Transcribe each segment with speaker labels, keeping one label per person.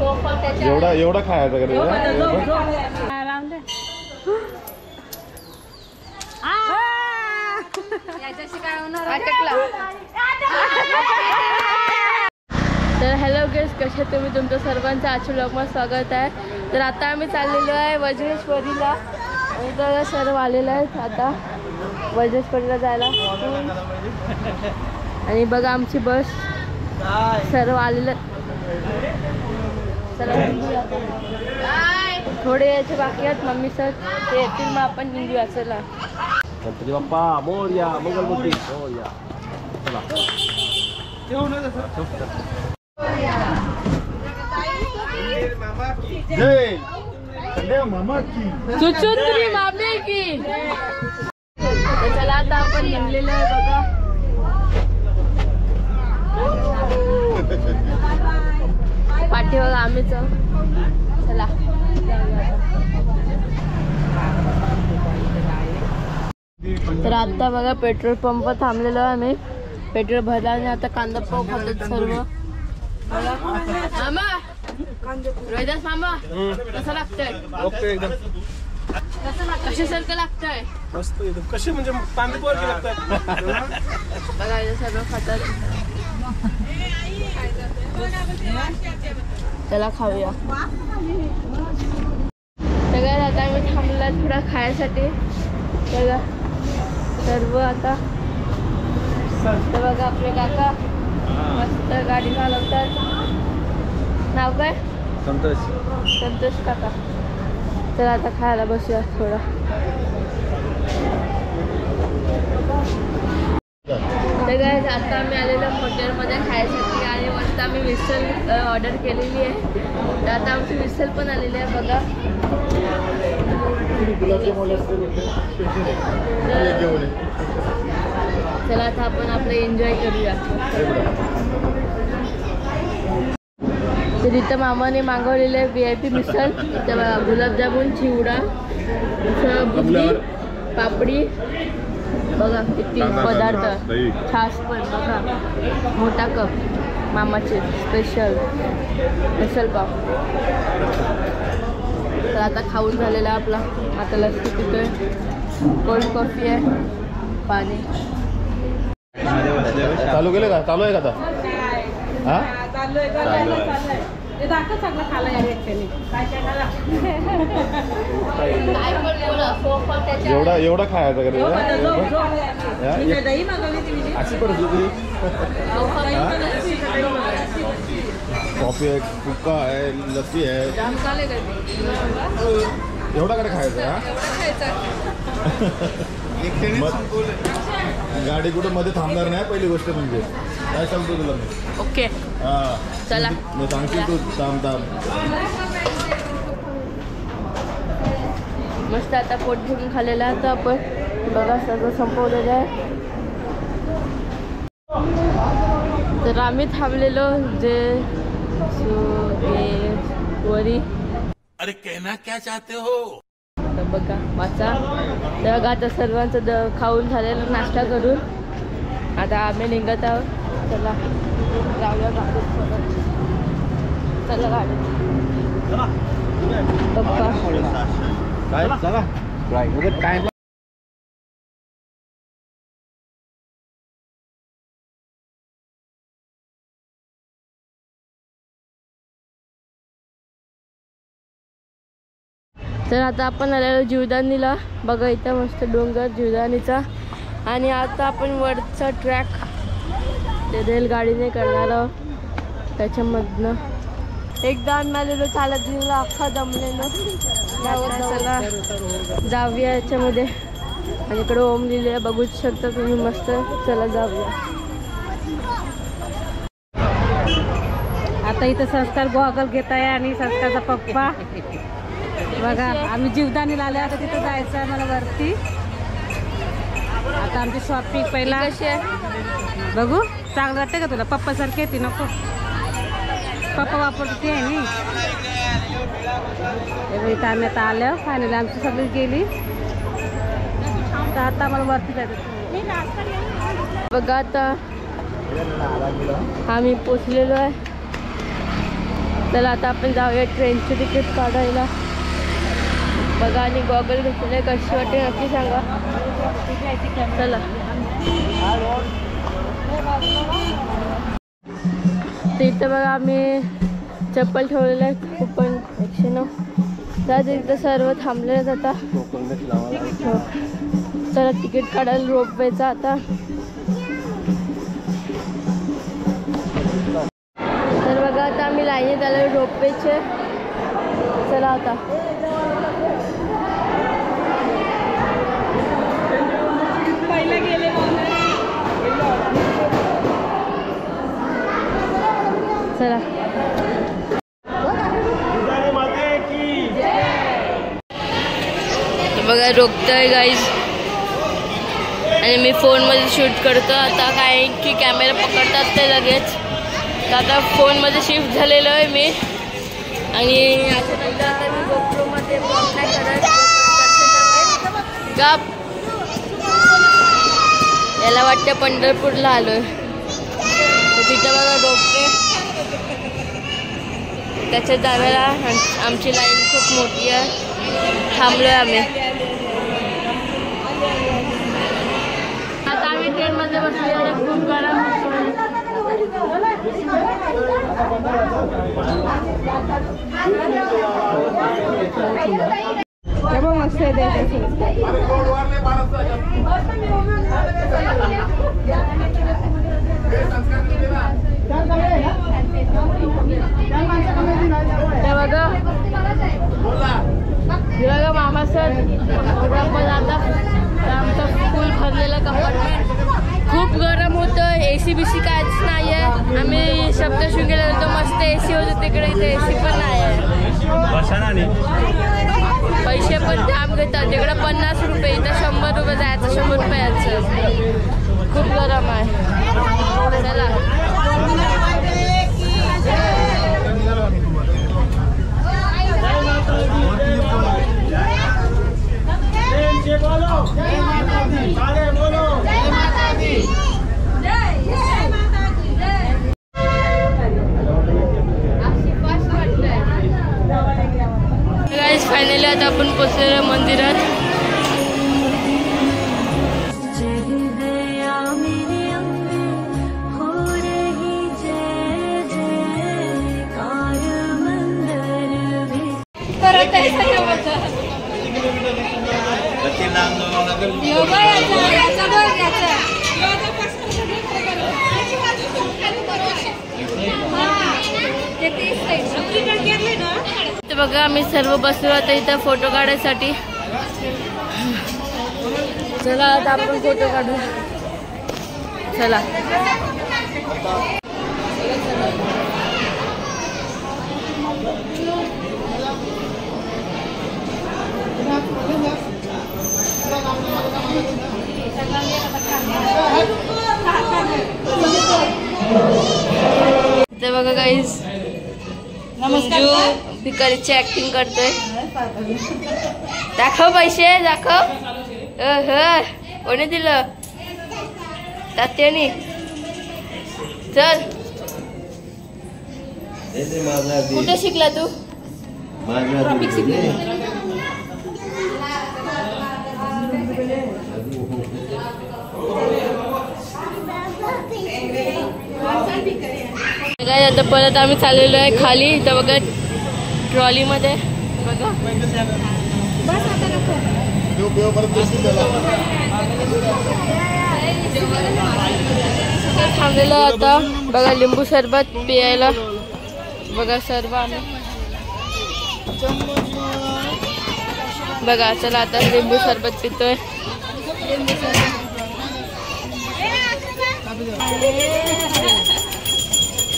Speaker 1: एवढा खायचा का
Speaker 2: तर हॅलो गेस, कसे तुम्ही? तुमचं सर्वांचं आजच्या ब्लॉगमध्ये स्वागत आहे. तर आता आम्ही चाललेलो आहे वज्रेश्वरीला आणि तर सर्व आलेलं आहेत आता वज्रेश्वरीला जायला. आणि बघा आमची बस सर्व आलेलं. थोडे यायचे बाकी आहेत मम्मी सर, ते येतील मग आपण निघूया. चला
Speaker 1: गणपती बाप्पा मोरया, मंगलमूर्ती मोरया. चला जय मामा की,
Speaker 2: सुचुंद्री मामे की. तर चला आता आपण निघलेलो आहे बघा. पाठी बघा आम्हीच. चला तर आता बघा पेट्रोल पंप थांबलेलो आहे आम्ही. पेट्रोल भरला आणि आता कांदा पाव खातात सर्व. मामा रोहिदास मामा कसं लागतंय?
Speaker 1: ओके एकदम.
Speaker 2: कशासारखं लागतंय?
Speaker 1: मस्त एकदम. कसे म्हणजे कांदे पोहे लागतात
Speaker 2: बघा सर्व खातात. चला खाऊया. सगळ्यात आता आम्ही थांबला थोडा खायसाठी. बघा सर्व आता तर बघा आपले काका मस्त गाडी चालवतात. नाव काय?
Speaker 1: संतोष.
Speaker 2: संतोष काका. चला आता खायला बसूया थोडा. तर काय आता आम्ही आलेलो हॉटेलमध्ये खायसाठी आणि मस्त आम्ही मिसल ऑर्डर केलेली आहे. तर आता आमची मिसल पण आलेली आहे बघा. चला आता आपण आपलं एन्जॉय करूया. तर तिथं मामाने मागवलेलं आहे VIP मिसल. तर गुलाबजामुन, चिवडा, बुंदी, पापडी बघा किती पदार्थ. छास पण बघा, मोठा कप मामाचे स्पेशल मिसल पाव. तर आता खाऊन झालेला आपला. आता लस्सी पितोय, कोल्ड कॉफी आहे, पाणी.
Speaker 1: चालू केलं का? चालू आहे का आता? हा
Speaker 3: चालू आहे. ते दाखव सगळं खायला यार एकट्याने.
Speaker 1: एवढा खायचा का?
Speaker 3: दही मागवली ती
Speaker 1: अशी परिस्थिती. कॉफी आहे, कुक्का आहे, लस्सी आहे. एवढा कडे खायचा? गाडी कुठं मध्ये थांबणार नाही पहिली गोष्ट म्हणजे. काय सांगतो तुला मी?
Speaker 2: ओके चला
Speaker 1: मी सांगशील तू थांब.
Speaker 2: मस्त आता पोट भरून खाल्लेलं आहे. तर आपण बघा सगळं संपवलेलं आहे. तर आम्ही थांबलेलो जे वरी.
Speaker 4: अरे कहना क्या चाहते हो?
Speaker 2: तर बघा वाचा. तर आता सर्वांचं खाऊन झालेलं नाश्ता करून आता आम्ही निघत आहोत. चला जाऊया गाडीत परत. चला गाडीत पप्पा.
Speaker 1: काय चला काय
Speaker 2: तर आता आपण आलेलो जीवदानीला. बघा इथं मस्त डोंगर जीवदानीचा. आणि आता आपण वरचा ट्रॅक ते रेलगाडीने करणार आहोत. त्याच्यामधनं एकदा आम्ही आलेलो चालत गेलेलो, अख्खा दमलेलो. चला जाऊया याच्यामध्ये. आणि इकडे ओम लिहिले बघूच शकता तुम्ही मस्त. चला जाऊया.
Speaker 3: आता इथं संस्कार गॉगल घेत आहे आणि संस्कारचा पप्पा. बघा आम्ही जीवदानीला आले. आता तिथं जायचं आहे मला वरती. आता आमची शॉपिंग पहिला
Speaker 2: कशी आहे
Speaker 3: बघू. चांगलं वाटतं का तुला? पप्पासारखी येते नको? पप्पा वापरते आहे नी. इथं आम्ही आता आलं. फायनली आमची सगळी गेली. तर आता आम्हाला वरती जायचं.
Speaker 2: बघा आता आम्ही पोचलेलो आहे. चला आता आपण जाऊया ट्रेनचं तिकीट काढायला. बघा आणि गॉगल घेतलेले कशी वाटते नक्की सांगा. चला तिथं बघा आम्ही चप्पल ठेवलेलं आहे कुपन 109. त्या तिथं सर्व थांबलेलं जाता. चला तिकीट काढायला रोपवेचा आता. तर बघा आता आम्ही लाईनीत आलो रोपवेचे. चला आता चला बघा रोखतोय गाईज. आणि मी फोनमध्ये शूट करतो आता, काय की कॅमेरा पकडतात ते लगेच. तर आता फोनमध्ये शिफ्ट झालेलो आहे मी. आणि याच्यानंतर आता मी गोप्रोमध्ये ब्लॉग नाही करत. गप याला वाटतं पंढरपूरला आलोय. तर तिथं बघा रोपवे. त्याच्या जाण्याला आमची लाईन खूप मोठी आहे. थांबलोय आम्ही. आता आम्ही ट्रेनमध्ये बसलेलो. खूप गरम
Speaker 3: मस्त
Speaker 2: बघा मामा सर आता आमचं फुल भरलेलं कंपार्टमेंट. खूप गरम होतं. AC बीसी काहीच नाही आहे. आम्ही सप्तशृंगीला होतो, मस्त AC होतं तिकडे. इथे AC पण नाही आहे. पैसे पण जाम घेतात. तिकडे 50 रुपये, इथं 100 रुपये जायचं, 100 रुपये यायचं. खूप गरम आहे. चला फायनली आता आपण पोचलेलो मंदिरात. बघा आम्ही सर्व बसलो आता इथं फोटो काढायसाठी. चला आता आपण फोटो काढू. चला इथे बघा गाईज भिकारीची ऍक्टिंग करतोय. दाखव पैसे दाखव. कोणी दिलं? तात्यानी. चल कुठे शिकला तू? आता परत आम्ही चाललेलो आहे खाली. इथं बघा ट्रॉलीमध्ये बघा थांबलेलं आता. बघा लिंबू सरबत पियायला. बघा सर्व आम्ही बघा. चला आता लिंबू सरबत पितोय.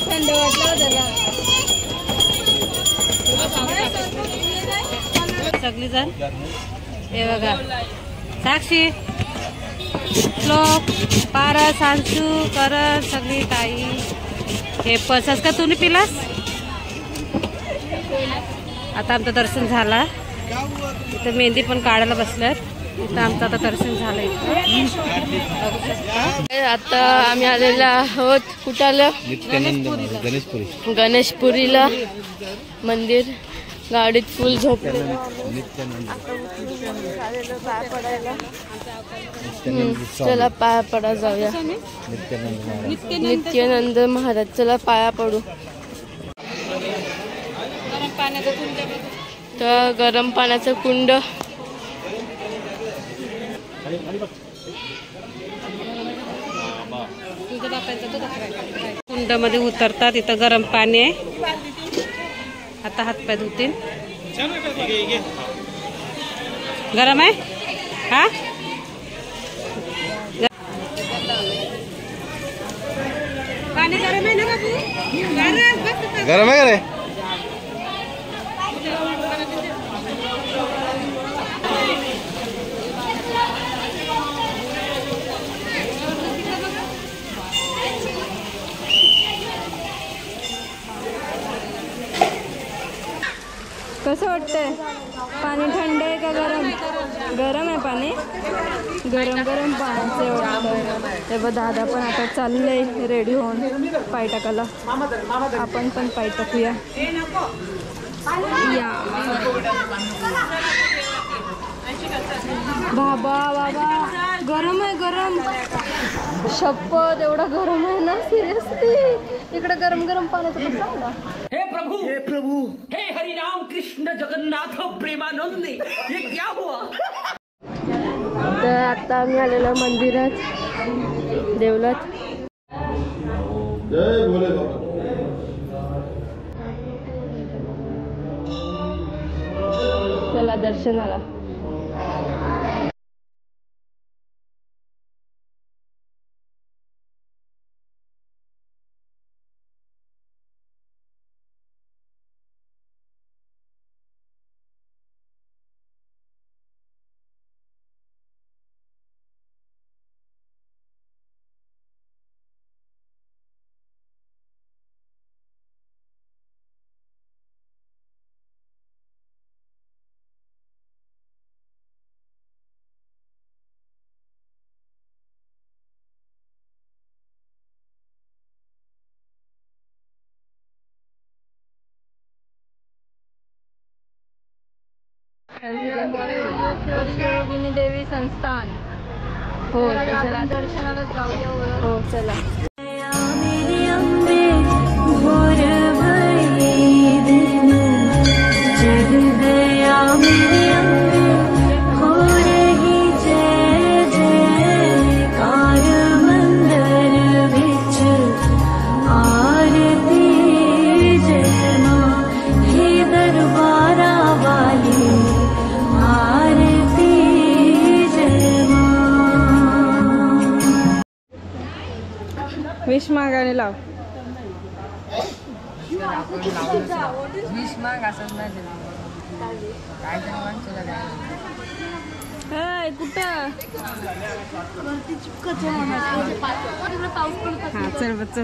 Speaker 2: थंड वाटलं त्याला.
Speaker 3: सगळी जण हे बघा. साक्षी, श्लोक, पारस, अंशू, करण, सगळी ताई. हे पसस का तुम्ही पिलास? आता आमचं दर्शन झाला. इथं मेहंदी पण काढायला बसल्यात. इथं आमचं आता दर्शन झालंय.
Speaker 2: आता आम्ही आलेलो आहोत कुठं आलं? गणेशपुरीला मंदिर. गाडीत फुल झोपले. पाय पडायला. चला पाया पडा जाऊया. नित्यानंद महाराज. चला पाया पडू. तर गरम पाण्याचं कुंड.
Speaker 3: कुंडामध्ये उतरतात. इथं गरम पाणी आहे. आता हातपाय धुतील. गरम आहे हा. पाणी गरम आहे ना बाबू?
Speaker 1: गरम आहे का रे?
Speaker 2: कसं वाटतंय? पाणी थंड आहे का गरम? गरम आहे पाणी. गरम गरम पाण्याचं वाटतं. ते बघ दादा पण आता चाललंय रेडी होऊन पाय टाकायला. आपण पण पाय टाकूया. या बाबा बाबा गरम आहे गरम. शपथ एवढा गरम आहे ना. सिरियसली इकडे गरम गरम पाण्याचं कसं आलं?
Speaker 5: हे प्रभु हे हरि राम कृष्ण जगन्नाथ प्रेमानंद ये क्या हुआ?
Speaker 2: तर आता आम्ही आलेलो मंदिरात देवलात.
Speaker 1: जय भोले बाबा.
Speaker 2: चला दर्शनाला. योगिनी देवी संस्थान. हो चला दर्शनाला जाऊया. हो चला.
Speaker 3: विष मागाने लाव.
Speaker 6: विष माग असंच नाही दिलं. काय तरी माणसाला काय
Speaker 3: कुठं? हा चल बच्च.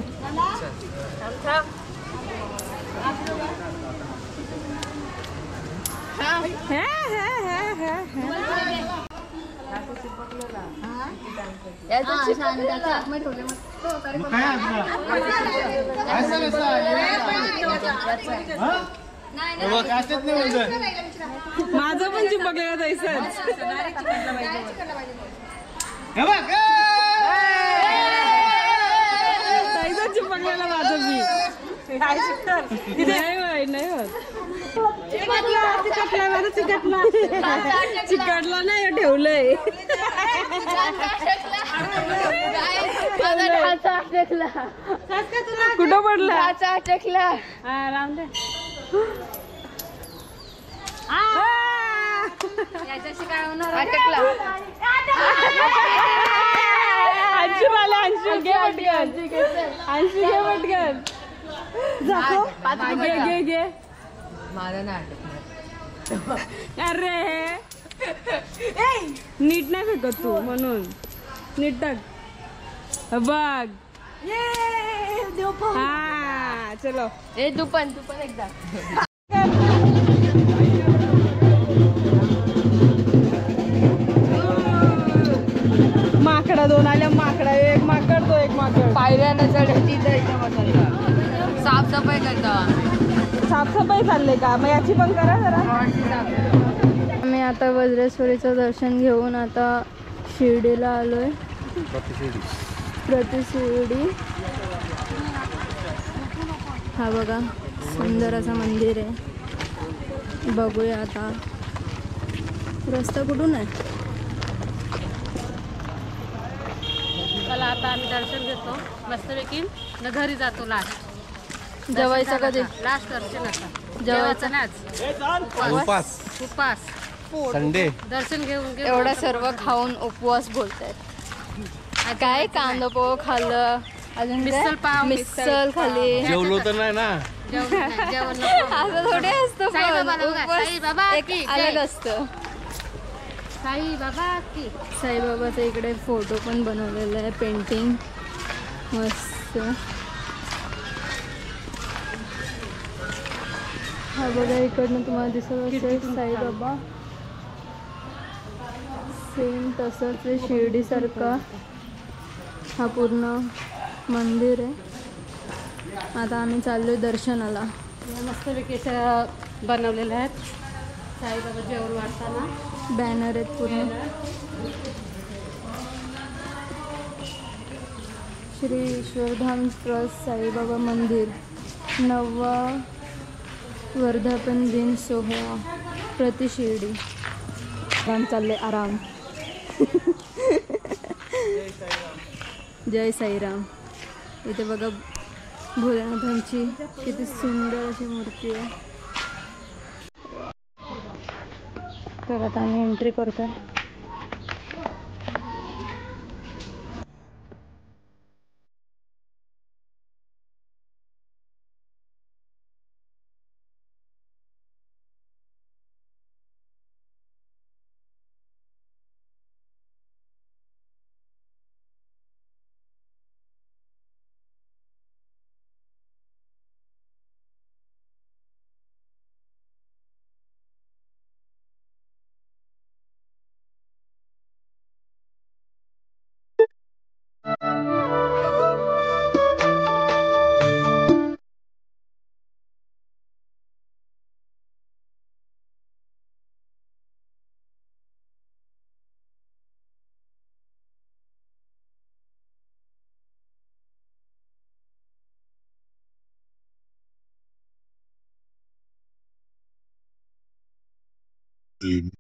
Speaker 3: माझं पण चिपकलेला जायचं. चिपकलेला माझं मी. नाही होत. चिकटला नाही ठेवलंय. कुठं पडला? टेकला. राम दे.
Speaker 2: याच्याशी काय होणार? अटकला.
Speaker 3: अंशू आला. अंशू घे पटकन. अंशू घे पटकन. घे.
Speaker 6: मला नाही अटकणार.
Speaker 3: अरे नीट नाही फेकत तू म्हणून. नीट टाक. बघ. हा चलो.
Speaker 2: तू पण एकदा.
Speaker 3: माकडा 2 आल्या, माकडा एक माकड तो एक माकड.
Speaker 6: पायऱ्या न चढायची तर इथं बसायचं. साफसफाई करता.
Speaker 3: साफसफाई चालले का? मग याची पण करा जरा.
Speaker 2: आम्ही आता वज्रेश्वरीचं दर्शन घेऊन आता शिर्डीला आलोय. प्रतिशिर्डी. हा बघा सुंदर असं मंदिर आहे. बघूया आता रस्ता कुठून आहे.
Speaker 3: चला आता आम्ही दर्शन घेतो मस्तपैकी न घरी जातो. लास्ट
Speaker 2: जेवायचं कधी?
Speaker 3: लास्ट दर्शन आता
Speaker 2: जेवायचं
Speaker 3: नाच उपास
Speaker 1: संडे
Speaker 3: दर्शन घेऊन
Speaker 2: एवढं सर्व खाऊन उपवास बोलतायत. काय कांदा पोह खाल्लं, अजून
Speaker 3: मिसळ पाव,
Speaker 2: मिसळ खाली.
Speaker 1: जेवलो तर नाही ना.
Speaker 3: जेवण
Speaker 2: असं थोडे असतं,
Speaker 3: साईबाबाला बघा, साईबाबा
Speaker 2: एक
Speaker 3: की
Speaker 2: अलग
Speaker 3: जय.
Speaker 2: असतं.
Speaker 3: साईबाबा की
Speaker 2: साईबाबाचा इकडे फोटो पण बनवलेला आहे, पेंटिंग मस्त. हा बघा इकडनं तुम्हाला दिसत असेल साईबाबा. सेम तसंच आहे शिर्डीसारखा हा पूर्ण मंदिर आहे. आता आम्ही चाललोय दर्शनाला.
Speaker 3: मस्तपैकी बनवलेले आहेत साईबाबा जेवण वाढताना.
Speaker 2: बॅनर आहेत पूर्ण. श्री ईश्वरधाम ट्रस्ट साईबाबा मंदिर 9वा वर्धापन दिन सोहळा प्रतिशिर्डी. आराम चालले आराम. जय साईराम. इथे बघा भोलेनाथांची किती सुंदर अशी मूर्ती आहे. तर आता आम्ही एंट्री करतोय.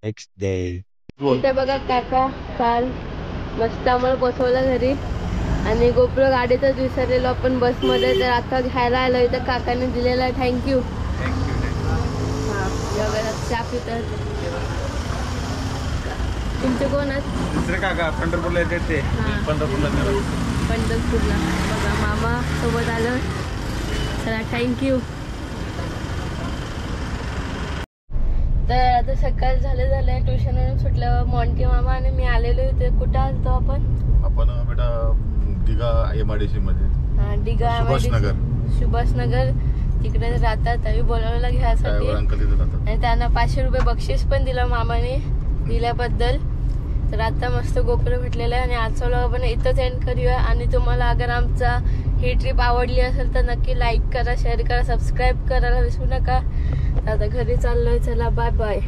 Speaker 1: Next day.
Speaker 2: इथे बघा काका काल मस्त आम्हाला बसवलं घरी आणि गोप्रो गाडीतच विसरलेलो आपण बसमध्ये. तर आता घ्यायला आलो इथं काकाने दिलेला. थँक्यू. चहा पितात. तुमचे कोण आहेत?
Speaker 1: दुसरे काका पंढरपूरला येते ते. पंढरपूरला
Speaker 2: बघा मामा सोबत आलं. चला थँक्यू. तर आता सकाळ झाले ट्युशनवरून सुटल्यावर मॉन्टी मामा आणि मी आलेलो इथे. कुठं आलतो आपण
Speaker 1: बेटा दिघा MIDC मध्ये.
Speaker 2: हा दिघा सुभाषनगर तिकडे राहतात. तरी बोलावलेला घ्यायसाठी
Speaker 1: अंकल तिथे राहतात
Speaker 2: आणि त्यांना 500 रुपये बक्षीस पण दिलं मामाने दिल्याबद्दल. तर आता मस्त गोप्रो भेटलेला आहे आणि आजचा व्लॉग आपण इथंच एंड करूया. आणि तुम्हाला अगर आमचा ही ट्रिप आवडली असेल तर नक्की लाईक करा, शेअर करा, सबस्क्राईब करायला विसरू नका. आता घरी चाललोय. चला बाय बाय.